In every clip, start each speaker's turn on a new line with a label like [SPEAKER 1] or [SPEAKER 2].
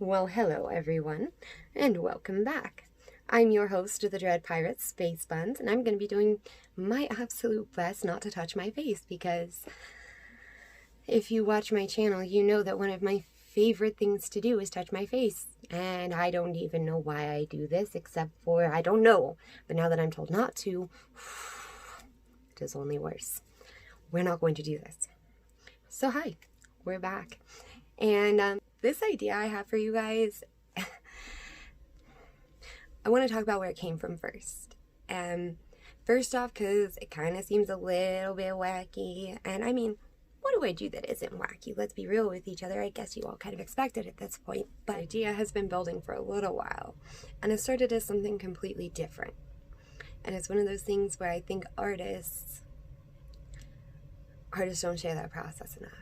[SPEAKER 1] Well, hello everyone, and welcome back. I'm your host of the Dread Pirates, Space Buns, and I'm going to be doing my absolute best not to touch my face, because if you watch my channel, you know that one of my favorite things to do is touch my face. And I don't even know why I do this, except for I don't know. But now that I'm told not to, it is only worse. We're not going to do this. So hi, we're back. And this idea I have for you guys, I want to talk about where it came from first. First off, because it kind of seems a little bit wacky. And I mean, what do I do that isn't wacky? Let's be real with each other. I guess you all kind of expect it at this point. But the idea has been building for a little while. And it started as something completely different. And it's one of those things where I think artists don't share that process enough.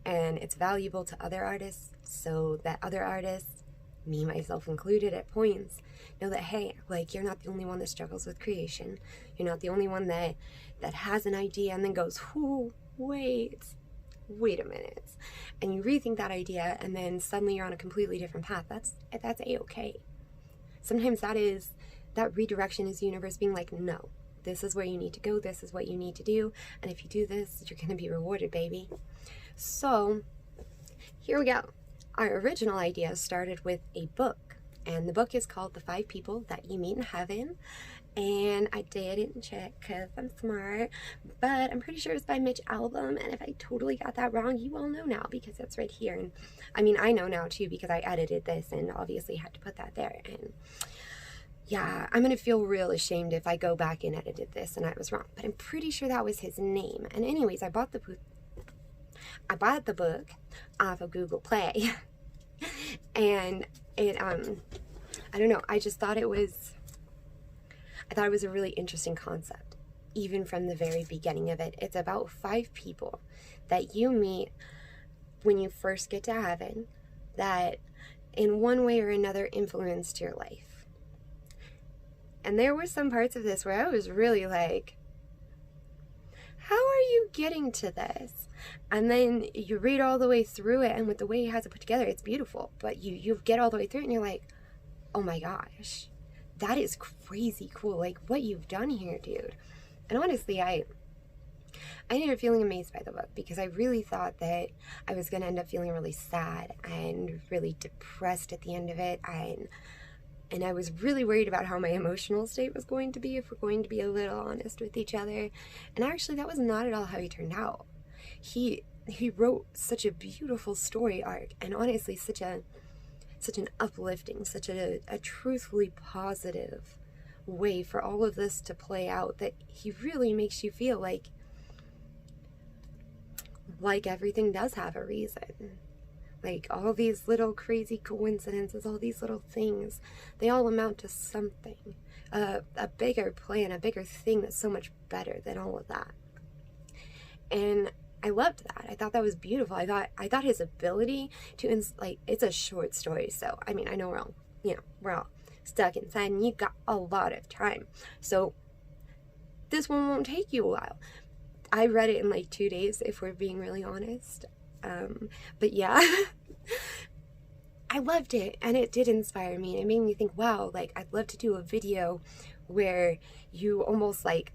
[SPEAKER 1] And it's valuable to other artists so that other artists, me, myself included at points, know that, hey, like, you're not the only one that struggles with creation. You're not the only one that has an idea and then goes, wait a minute. And you rethink that idea and then suddenly you're on a completely different path. That's A-okay. Sometimes that redirection is the universe being like, no, this is where you need to go. This is what you need to do. And if you do this, you're going to be rewarded, baby. So here we go. Our original idea started with a book, and the book is called The 5 People That You Meet in Heaven. And I didn't check because I'm smart, but I'm pretty sure it's by Mitch Albom. And if I totally got that wrong, you all know now because it's right here. And I mean, I know now too because I edited this and obviously had to put that there. And yeah, I'm going to feel real ashamed if I go back and edited this and I was wrong, but I'm pretty sure that was his name. And anyways, I bought the book off of Google Play. And it, I don't know, I just thought it was a really interesting concept, even from the very beginning of it. It's about 5 people that you meet when you first get to heaven that in one way or another influenced your life. And there were some parts of this where I was really like, how are you getting to this? And then you read all the way through it, and with the way he has it put together, it's beautiful. But you get all the way through it, and you're like, oh my gosh, that is crazy cool. Like, what you've done here, dude. And honestly, I ended up feeling amazed by the book because I really thought that I was going to end up feeling really sad and really depressed at the end of it. And I was really worried about how my emotional state was going to be, if we're going to be a little honest with each other. And actually, that was not at all how he turned out. He wrote such a beautiful story arc, and honestly, such an uplifting, such a truthfully positive way for all of this to play out, that he really makes you feel like everything does have a reason. Like, all these little crazy coincidences, all these little things, they all amount to something. A bigger plan, a bigger thing that's so much better than all of that. And I loved that. I thought that was beautiful. I thought his ability to, it's a short story, so, I mean, I know we're all stuck inside, and you've got a lot of time. So, this one won't take you a while. I read it in like 2 days, if we're being really honest. But yeah, I loved it, and it did inspire me, and it made me think, wow, like, I'd love to do a video where you almost like,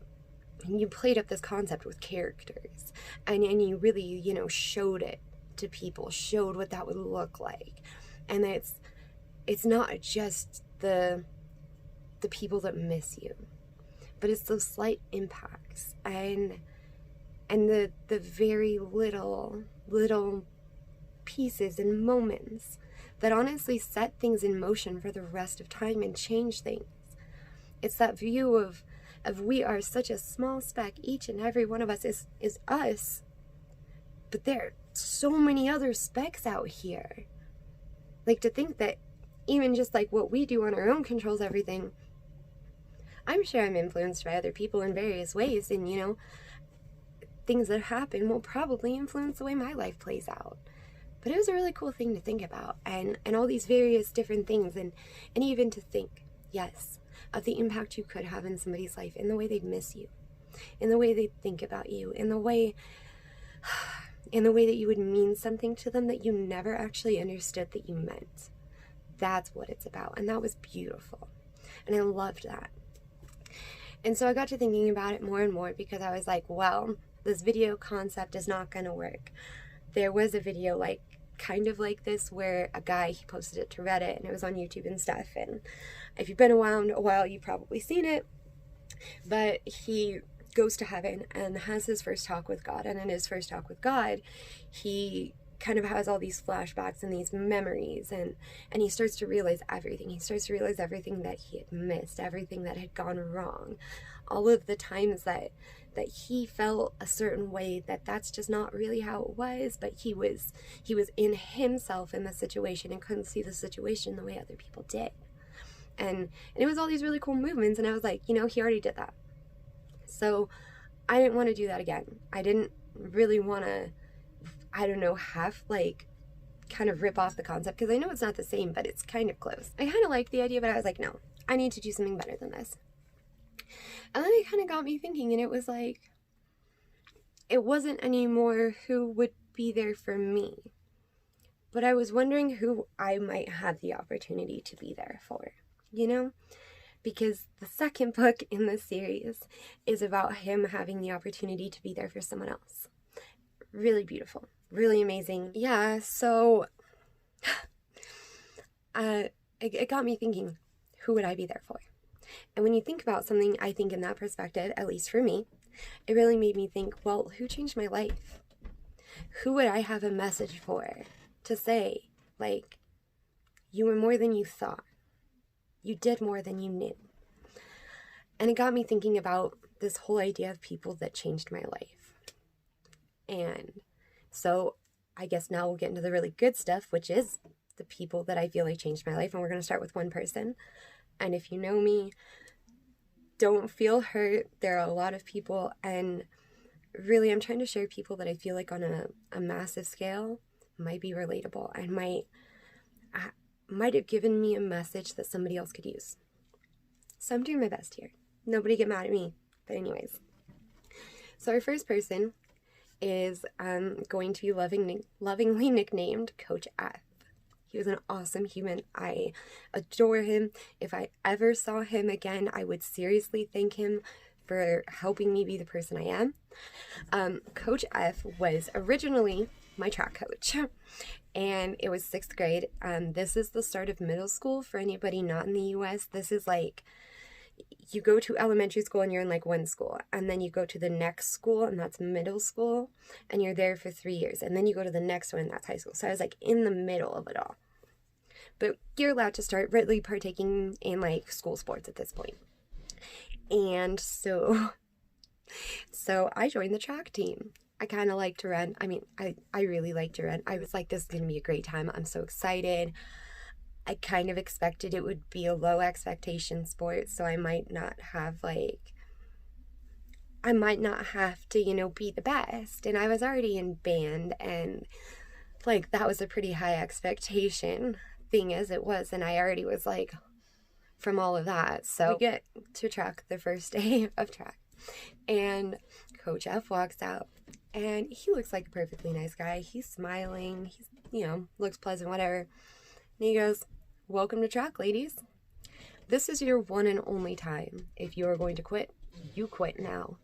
[SPEAKER 1] you played up this concept with characters, and you really, showed it to people, showed what that would look like. And it's not just the people that miss you, but it's those slight impacts, and the very little pieces and moments that honestly set things in motion for the rest of time and change things. It's that view of we are such a small speck, each and every one of us is us, but there are so many other specks out here. Like, to think that even just like what we do on our own controls everything. I'm sure I'm influenced by other people in various ways, and things that happen will probably influence the way my life plays out. But it was a really cool thing to think about, and all these various different things, and even to think, yes, of the impact you could have in somebody's life, in the way they'd miss you, in the way they'd think about you, in the way in the way that you would mean something to them that you never actually understood that you meant. That's what it's about. And that was beautiful. And I loved that. And so I got to thinking about it more and more because I was like, well, this video concept is not going to work. There was a video like kind of like this where a guy, he posted it to Reddit and it was on YouTube and stuff. And if you've been around a while, you've probably seen it. But he goes to heaven and has his first talk with God. And in his first talk with God, he kind of has all these flashbacks and these memories, and he starts to realize everything. He starts to realize everything that he had missed, everything that had gone wrong, all of the times that he felt a certain way, that's just not really how it was, but he was in himself in the situation and couldn't see the situation the way other people did. And it was all these really cool movements, and I was like, he already did that. So I didn't want to do that again. I didn't really want to, kind of rip off the concept, because I know it's not the same, but it's kind of close. I kind of liked the idea, but I was like, no, I need to do something better than this. And then it kind of got me thinking, and it was like, it wasn't anymore who would be there for me, but I was wondering who I might have the opportunity to be there for, because the second book in this series is about him having the opportunity to be there for someone else. Really beautiful, really amazing. Yeah, so it got me thinking, who would I be there for? And when you think about something, I think in that perspective, at least for me, it really made me think, well, who changed my life? Who would I have a message for to say, like, you were more than you thought. You did more than you knew. And it got me thinking about this whole idea of people that changed my life. And so I guess now we'll get into the really good stuff, which is the people that I feel like changed my life. And we're going to start with one person. And if you know me, don't feel hurt. There are a lot of people, and really I'm trying to share people that I feel like on a massive scale might be relatable and might have given me a message that somebody else could use. So I'm doing my best here. Nobody get mad at me. But anyways. So our first person is going to be lovingly nicknamed Coach F. He was an awesome human. I adore him. If I ever saw him again, I would seriously thank him for helping me be the person I am. Coach F was originally my track coach, and it was 6th grade. This is the start of middle school for anybody not in the U.S. This is like, you go to elementary school and you're in like one school, and then you go to the next school and that's middle school, and you're there for 3 years, and then you go to the next one and that's high school. So I was like in the middle of it all. But you're allowed to start really partaking in like school sports at this point. And so I joined the track team. I kind of like to run. I mean, I really like to run. I was like, this is going to be a great time. I'm so excited. I kind of expected it would be a low expectation sport, so I might not have to, be the best. And I was already in band, and like that was a pretty high expectation thing as it was, and I already was like from all of that. So we get to track the first day of track, and Coach F walks out, and he looks like a perfectly nice guy. He's smiling, he's looks pleasant, whatever. And he goes, "Welcome to track, ladies. This is your one and only time. If you are going to quit, you quit now."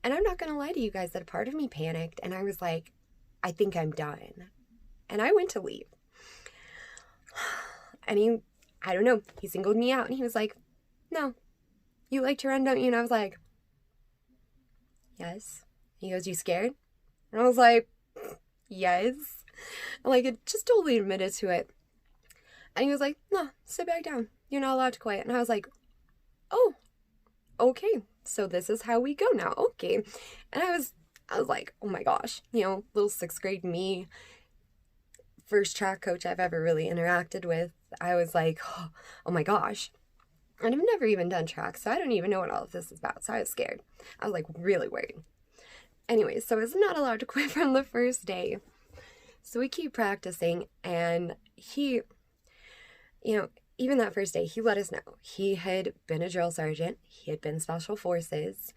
[SPEAKER 1] And I'm not going to lie to you guys that a part of me panicked, and I was like, I think I'm done. And I went to leave. And I don't know, he singled me out, and he was like, "No, you like to run, don't you?" And I was like, "Yes." He goes, "You scared?" And I was like, "Yes." Like, it just totally admitted to it. And he was like, "No, sit back down. You're not allowed to quit." And I was like, "Oh, okay. So this is how we go now. Okay." And I was like, oh my gosh, little 6th grade me, first track coach I've ever really interacted with. I was like, oh my gosh. And I've never even done track, so I don't even know what all of this is about. So I was scared. I was like really worried. Anyways, so I was not allowed to quit from the first day. So we keep practicing, and he, even that first day, he let us know. He had been a drill sergeant. He had been special forces.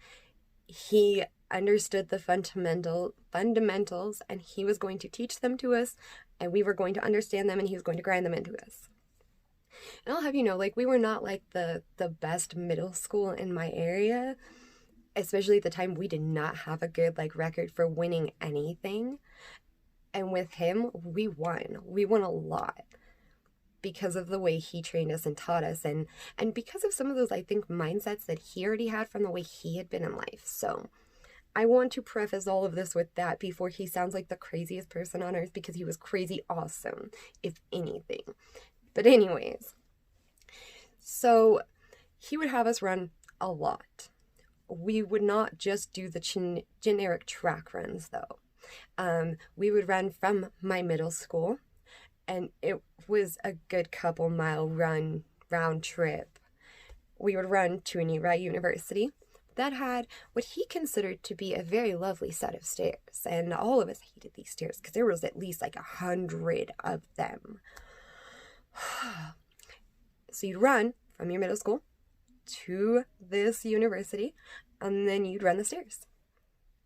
[SPEAKER 1] he understood the fundamentals, and he was going to teach them to us, and we were going to understand them, and he was going to grind them into us. And I'll have you know, like, we were not like the best middle school in my area, especially at the time. We did not have a good like record for winning anything. And with him, we won a lot because of the way he trained us and taught us, and because of some of those, I think, mindsets that he already had from the way he had been in life. So I want to preface all of this with that before he sounds like the craziest person on earth, because he was crazy awesome, if anything. But anyways, so he would have us run a lot. We would not just do the generic track runs, though. We would run from my middle school, and it was a good couple mile run round trip. We would run to a nearby university that had what he considered to be a very lovely set of stairs, and all of us hated these stairs because there was at least like 100 of them. So you'd run from your middle school to this university, and then you'd run the stairs,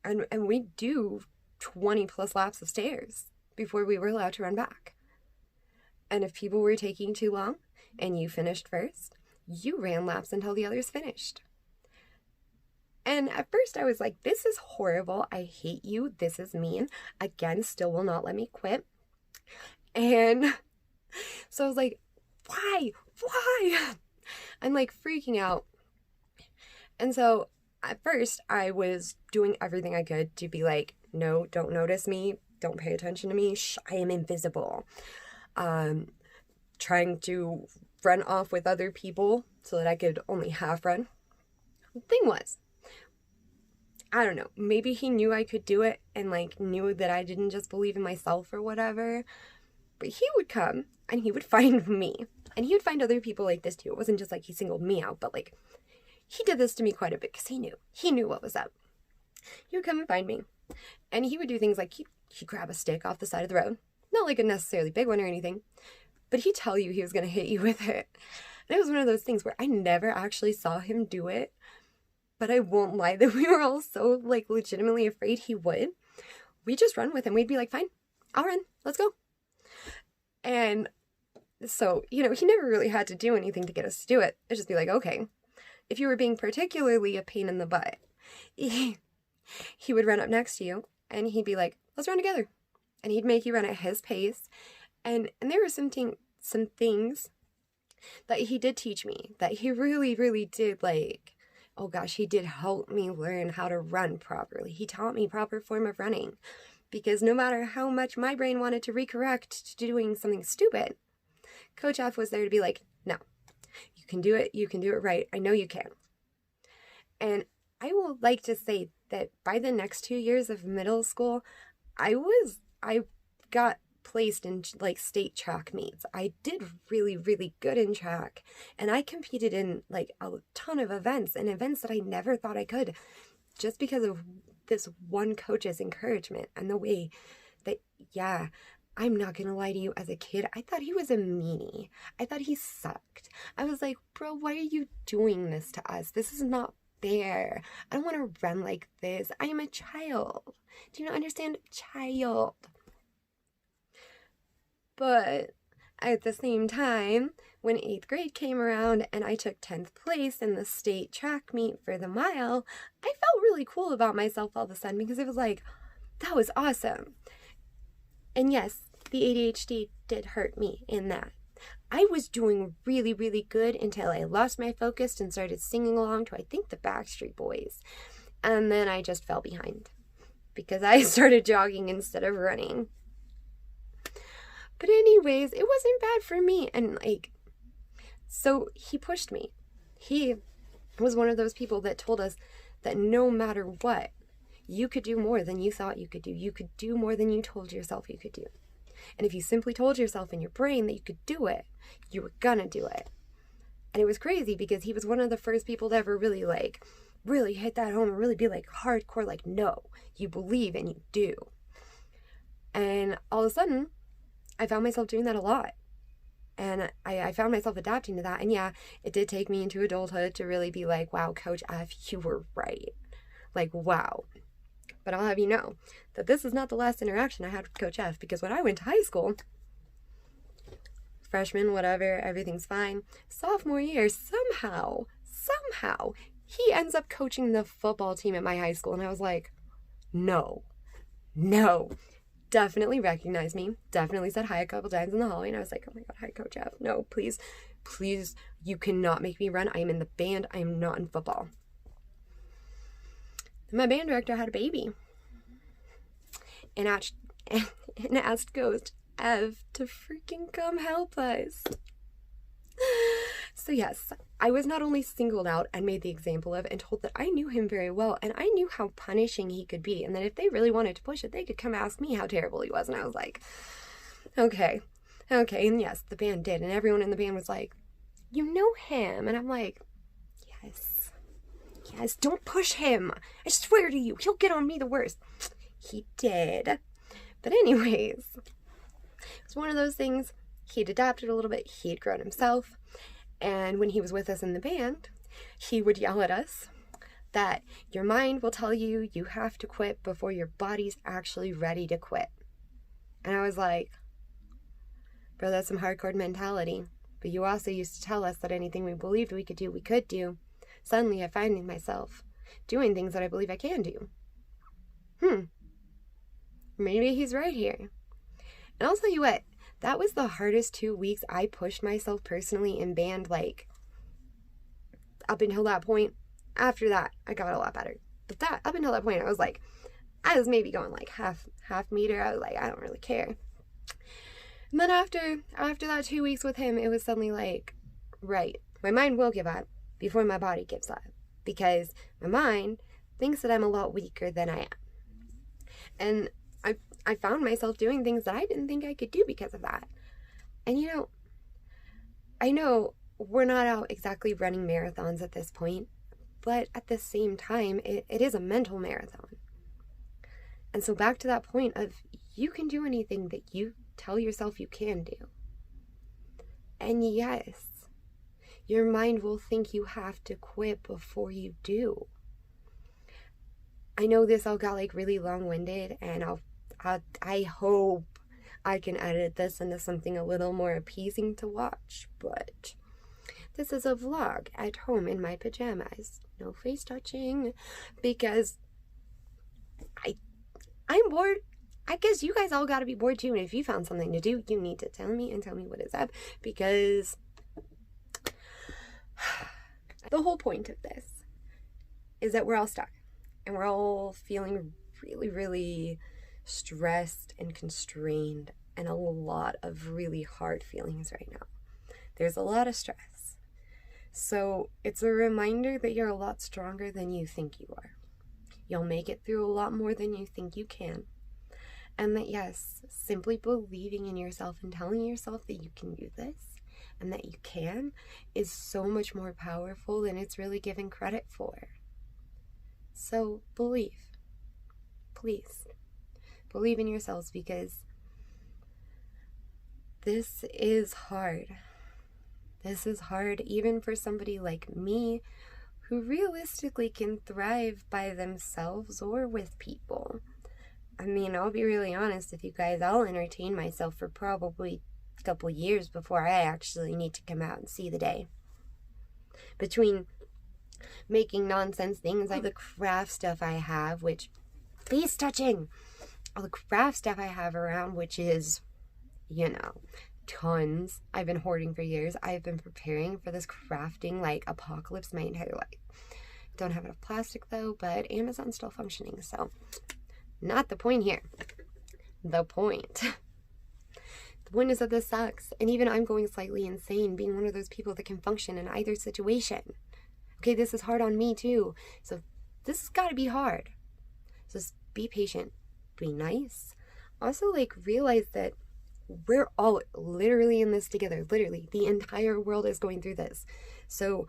[SPEAKER 1] and we'd do 20 plus laps of stairs before we were allowed to run back. And if people were taking too long and you finished first, you ran laps until the others finished. And at first I was like, this is horrible. I hate you. This is mean. Again, still will not let me quit. And so I was like, why? I'm like freaking out. And so at first I was doing everything I could to be like, no, don't notice me. Don't pay attention to me. I am invisible. Trying to run off with other people so that I could only half run. The thing was, I don't know, maybe he knew I could do it and like knew that I didn't just believe in myself or whatever, but he would come and he would find me, and he would find other people like this too. It wasn't just like he singled me out, but like he did this to me quite a bit because he knew what was up. He would come and find me, and he would do things like he'd grab a stick off the side of the road, not like a necessarily big one or anything, but he'd tell you he was going to hit you with it. And it was one of those things where I never actually saw him do it, but I won't lie that we were all so like legitimately afraid he would. We just run with him. We'd be like, fine, I'll run. Let's go. And so, you know, he never really had to do anything to get us to do it. It'd just be like, okay. If you were being particularly a pain in the butt, he would run up next to you and he'd be like, let's run together. And he'd make you run at his pace. And there were some things that he did teach me that he really, really did like, oh gosh, he did help me learn how to run properly. He taught me proper form of running, because no matter how much my brain wanted to recorrect to doing something stupid, Coach F was there to be like, no, you can do it right. I know you can. And I will like to say that by the next 2 years of middle school, I got placed in like state track meets. I did really, really good in track, and I competed in like a ton of events that I never thought I could, just because of this one coach's encouragement and the way that, yeah, I'm not gonna lie to you, as a kid, I thought he was a meanie. I thought he sucked. I was like, bro, why are you doing this to us? This is not fair. I don't want to run like this. I am a child. Do you not understand? Child. But at the same time, when 8th grade came around and I took 10th place in the state track meet for the mile, I felt really cool about myself all of a sudden, because it was like, that was awesome. And yes, the ADHD did hurt me in that. I was doing really, really good until I lost my focus and started singing along to, I think, the Backstreet Boys. And then I just fell behind because I started jogging instead of running. But anyways, it wasn't bad for me. And like, so he pushed me. He was one of those people that told us that no matter what, you could do more than you thought you could do. You could do more than you told yourself you could do. And if you simply told yourself in your brain that you could do it, you were gonna do it. And it was crazy because he was one of the first people to ever really hit that home and really be like hardcore, like, no, you believe and you do. And all of a sudden, I found myself doing that a lot. And I found myself adapting to that. And yeah, it did take me into adulthood to really be like, wow, Coach F, you were right. Like, wow. But I'll have you know that this is not the last interaction I had with Coach F, because when I went to high school, freshman, whatever, everything's fine. Sophomore year, somehow, he ends up coaching the football team at my high school. And I was like, no. Definitely recognized me. Definitely said hi a couple times in the hallway. And I was like, oh my God, hi, Coach F. No, please, you cannot make me run. I am in the band. I am not in football. My band director had a baby and asked Coach F to freaking come help us. So yes, I was not only singled out and made the example of and told that I knew him very well and I knew how punishing he could be, and that if they really wanted to push it, they could come ask me how terrible he was. And I was like, okay. And yes, the band did, and everyone in the band was like, you know him? And I'm like, yes, don't push him. I swear to you, he'll get on me the worst. He did. But anyways, it's one of those things. He'd adapted a little bit. He'd grown himself. And when he was with us in the band, he would yell at us that your mind will tell you you have to quit before your body's actually ready to quit. And I was like, bro, that's some hardcore mentality. But you also used to tell us that anything we believed we could do, we could do. Suddenly I find myself doing things that I believe I can do. Maybe he's right here. And I'll tell you what, that was the hardest 2 weeks I pushed myself personally in band, like, up until that point. After that, I got a lot better. But up until that point, I was maybe going like half meter. I was like, I don't really care. And then after that 2 weeks with him, it was suddenly like, right, my mind will give up before my body gives up, because my mind thinks that I'm a lot weaker than I am. And I found myself doing things that I didn't think I could do because of that. And I know we're not out exactly running marathons at this point, but at the same time, it is a mental marathon. And so back to that point of, you can do anything that you tell yourself you can do. And yes, your mind will think you have to quit before you do. I know this all got like really long-winded, and I hope I can edit this into something a little more appeasing to watch, but this is a vlog at home in my pajamas. No face touching, because I'm bored. I guess you guys all gotta be bored too, and if you found something to do, you need to tell me and tell me what is up, because the whole point of this is that we're all stuck, and we're all feeling really, really stressed and constrained, and a lot of really hard feelings right now. There's a lot of stress. So it's a reminder that you're a lot stronger than you think you are. You'll make it through a lot more than you think you can. And that, yes, simply believing in yourself and telling yourself that you can do this and that you can is so much more powerful than it's really given credit for. So believe. Please. Believe in yourselves, because this is hard. This is hard even for somebody like me, who realistically can thrive by themselves or with people. I mean, I'll be really honest with you guys, I'll entertain myself for probably a couple years before I actually need to come out and see the day. Between making nonsense things like the craft stuff I have, which, face touching, all the craft stuff I have around, which is, tons. I've been hoarding for years. I've been preparing for this crafting like apocalypse my entire life. Don't have enough plastic though, but Amazon's still functioning, so not the point here. The point is that this sucks, and even I'm going slightly insane being one of those people that can function in either situation. Okay, this is hard on me too, so this has got to be hard. So just be patient, be nice. Also, realize that we're all literally in this together. Literally, the entire world is going through this. So,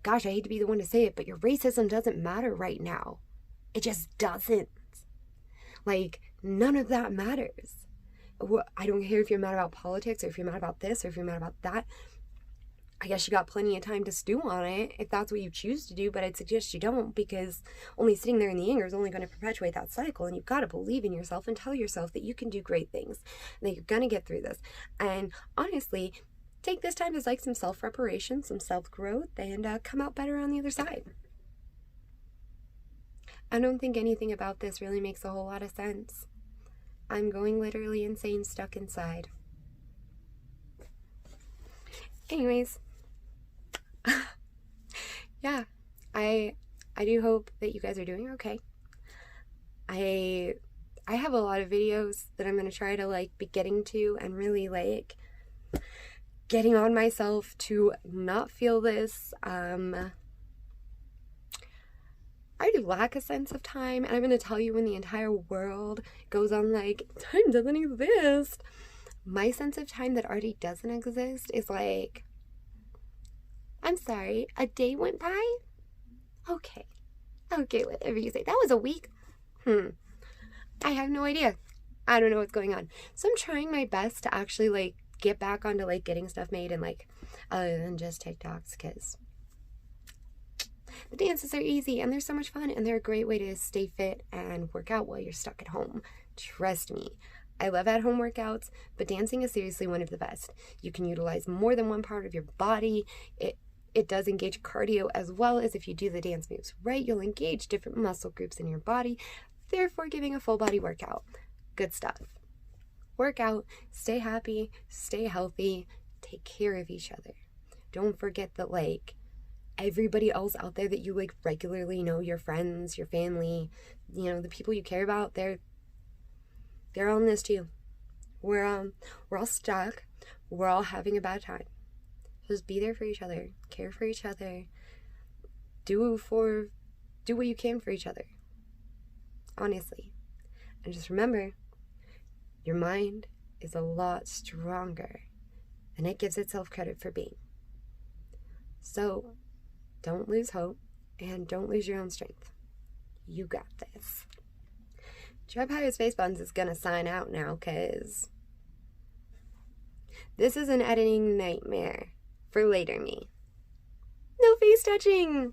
[SPEAKER 1] gosh, I hate to be the one to say it, but your racism doesn't matter right now. It just doesn't. None of that matters. I don't care if you're mad about politics, or if you're mad about this, or if you're mad about that. I guess you got plenty of time to stew on it if that's what you choose to do, but I'd suggest you don't, because only sitting there in the anger is only going to perpetuate that cycle. And you've got to believe in yourself and tell yourself that you can do great things and that you're going to get through this. And honestly, take this time as like some self-reparation, some self-growth, and come out better on the other side. I don't think anything about this really makes a whole lot of sense. I'm going literally insane stuck inside. Anyways, yeah, I do hope that you guys are doing okay. I have a lot of videos that I'm going to try to like be getting to and really like getting on myself to not feel this. I do lack a sense of time, and I'm going to tell you, when the entire world goes on like, time doesn't exist, my sense of time that already doesn't exist is like, I'm sorry, a day went by? Okay, whatever you say. That was a week? I have no idea. I don't know what's going on. So I'm trying my best to actually like get back onto like getting stuff made, and like, other than just TikToks, because the dances are easy and they're so much fun, and they're a great way to stay fit and work out while you're stuck at home. Trust me. I love at-home workouts, but dancing is seriously one of the best. You can utilize more than one part of your body. It does engage cardio, as well as, if you do the dance moves right, you'll engage different muscle groups in your body, therefore giving a full body workout. Good stuff. Work out, stay happy, stay healthy, take care of each other. Don't forget that like everybody else out there that you like regularly know, your friends, your family, you know, the people you care about, they're on this too. We're all stuck. We're all having a bad time. Just be there for each other. Care for each other. Do what you can for each other. Honestly. And just remember, your mind is a lot stronger than it gives itself credit for being. So, don't lose hope, and don't lose your own strength. You got this. Tribehire's Face Buns is gonna sign out now, because this is an editing nightmare for later me. No face touching!